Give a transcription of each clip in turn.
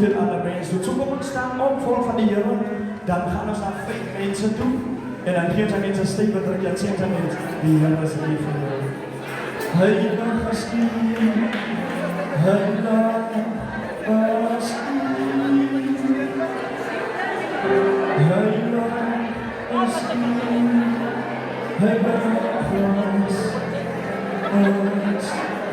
veel allermeest. Doet zoek op een staan op voor van die Heer. Dan gaan we naar 5 mensen toe. En dan geeft hij mensen steen wat er zegt hij met die Heer is lief voor jou. Heilig is U, heilig is U. Heilig is U, heilig is U.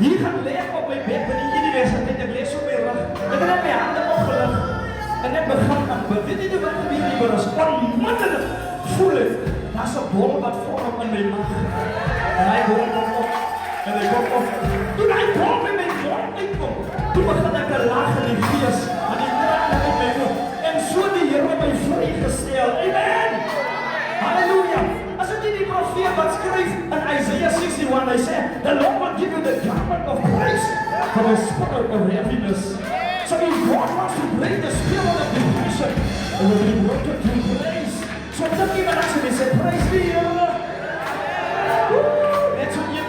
Hier gaat leren op mijn bed, maar die universiteit, ik lees zo weer weg. Ik heb mijn handen opgelegd. En net begon aan bidden. Weet je wat gebeurt hier? Dat is onmiddellijk voelen. Dat is een bol wat voorop in mijn maag. En hij hoort op. En hij komt op. Toen hij bol met mijn mond inkomt, toen begon ik te lachen in geest. En die tranen in mijn mond. En zo die Heer op mij vrijgesteld. Amen. Halleluja. Als het die profeet wat schrijft in Isaiah 61, hij zegt, the Lord will give you the garment of praise for the spirit of heaviness. So if God wants to break the spirit of depression, it will be broken through praise. So don't give an action and say, praise be, Net zo je